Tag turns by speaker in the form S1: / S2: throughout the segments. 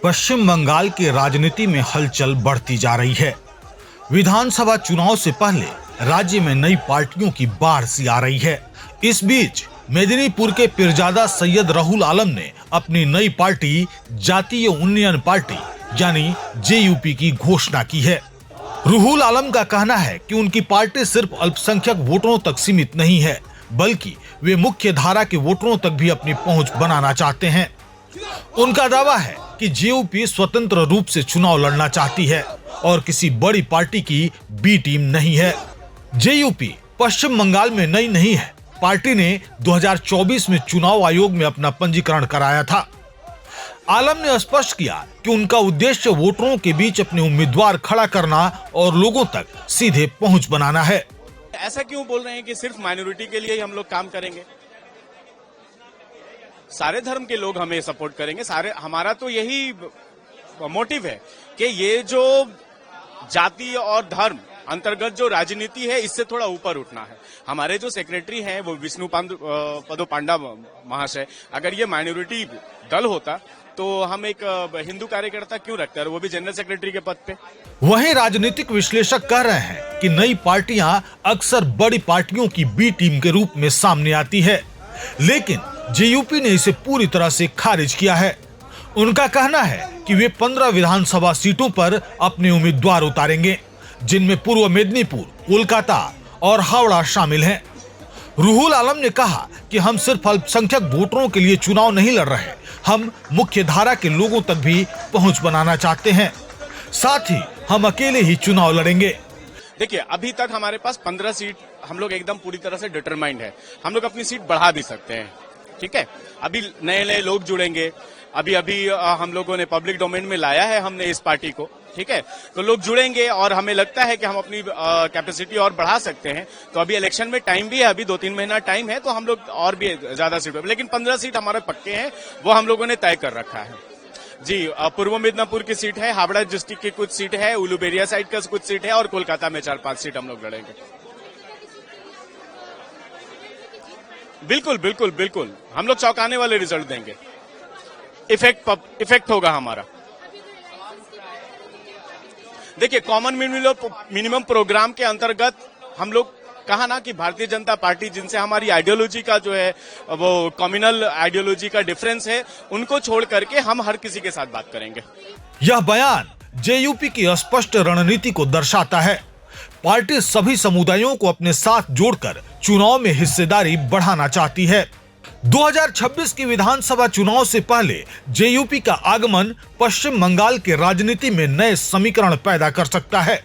S1: पश्चिम बंगाल की राजनीति में हलचल बढ़ती जा रही है। विधानसभा चुनाव से पहले राज्य में नई पार्टियों की बाढ़ सी आ रही है। इस बीच मेदिनीपुर के पीरजादा सैयद राहुल आलम ने अपनी नई पार्टी जातीय उन्नयन पार्टी यानी जेयूपी की घोषणा की है। राहुल आलम का कहना है कि उनकी पार्टी सिर्फ अल्पसंख्यक वोटरों तक सीमित नहीं है, बल्कि वे मुख्य धारा के वोटरों तक भी अपनी पहुंच बनाना चाहते हैं। उनका दावा है कि जेयूपी स्वतंत्र रूप से चुनाव लड़ना चाहती है और किसी बड़ी पार्टी की बी टीम नहीं है। जेयूपी पश्चिम बंगाल में नई नहीं है। पार्टी ने 2024 में चुनाव आयोग में अपना पंजीकरण कराया था। आलम ने स्पष्ट किया कि उनका उद्देश्य वोटरों के बीच अपने उम्मीदवार खड़ा करना और लोगों तक सीधे पहुंच बनाना है।
S2: ऐसा क्यों बोल रहे हैं कि सिर्फ माइनॉरिटी के लिए ही हम लोग काम करेंगे? सारे धर्म के लोग हमें सपोर्ट करेंगे। हमारा तो यही मोटिव है कि ये जो जाति और धर्म अंतर्गत जो राजनीति है, इससे थोड़ा ऊपर उठना है। हमारे जो सेक्रेटरी हैं वो विष्णु पदो पांडा महाशय, अगर ये माइनॉरिटी दल होता तो हम एक हिंदू कार्यकर्ता क्यों रखते हैं, वो भी जनरल सेक्रेटरी के पद पे।
S1: वहीं राजनीतिक विश्लेषक कह रहे हैं कि नई पार्टियां अक्सर बड़ी पार्टियों की बी टीम के रूप में सामने आती है, लेकिन जेयूपी ने इसे पूरी तरह से खारिज किया है। उनका कहना है कि वे 15 विधानसभा सीटों पर अपने उम्मीदवार उतारेंगे, जिनमें पूर्व मेदिनीपुर, कोलकाता और हावड़ा शामिल हैं। राहुल आलम ने कहा कि हम सिर्फ अल्पसंख्यक वोटरों के लिए चुनाव नहीं लड़ रहे, हम मुख्य धारा के लोगों तक भी पहुंच बनाना चाहते हैं। साथ ही हम अकेले ही चुनाव लड़ेंगे।
S2: देखिए, अभी तक हमारे पास 15 सीट हम लोग एकदम पूरी तरह से डिटरमाइंड है। हम लोग अपनी सीट बढ़ा भी सकते हैं, ठीक है। अभी नए नए लोग जुड़ेंगे। अभी हम लोगों ने पब्लिक डोमेन में लाया है हमने इस पार्टी को, ठीक है। तो लोग जुड़ेंगे और हमें लगता है कि हम अपनी कैपेसिटी और बढ़ा सकते हैं। तो अभी इलेक्शन में टाइम भी है, अभी 2-3 महीना टाइम है, तो हम लोग और भी ज्यादा सीट, लेकिन 15 सीट हमारे पक्के हैं, वो हम लोगों ने तय कर रखा है। जी, पूर्व मिदनापुर की सीट है, हावड़ा डिस्ट्रिक्ट की कुछ सीट है, उलूबेरिया साइड का कुछ सीट है और कोलकाता में 4-5 सीट हम लोग लड़ेंगे। बिल्कुल बिल्कुल बिल्कुल, हम लोग चौंकाने वाले रिजल्ट देंगे। इफेक्ट होगा हमारा। देखिए, कॉमन मिनिमम प्रोग्राम के अंतर्गत हम लोग कहा ना कि भारतीय जनता पार्टी, जिनसे हमारी आइडियोलॉजी का जो है वो कम्युनल आइडियोलॉजी का डिफरेंस है, उनको छोड़ करके हम हर किसी के साथ बात करेंगे।
S1: यह बयान जेयूपी की स्पष्ट रणनीति को दर्शाता है। पार्टी सभी समुदायों को अपने साथ जोड़कर चुनाव में हिस्सेदारी बढ़ाना चाहती है। 2026 की विधानसभा चुनाव से पहले जेयूपी का आगमन पश्चिम बंगाल के राजनीति में नए समीकरण पैदा कर सकता है।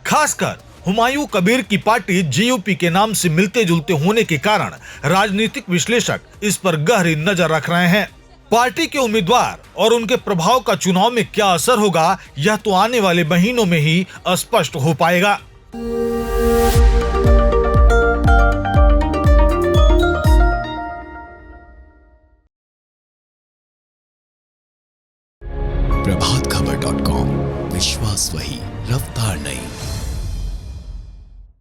S1: खासकर हुमायूं कबीर की पार्टी जेयूपी के नाम से मिलते जुलते होने के कारण राजनीतिक विश्लेषक इस पर गहरी नजर रख रहे हैं। पार्टी के उम्मीदवार और उनके प्रभाव का चुनाव में क्या असर होगा, यह तो आने वाले महीनों में ही स्पष्ट हो पाएगा।
S3: प्रभातखबर.com, विश्वास वही, रफ्तार नहीं।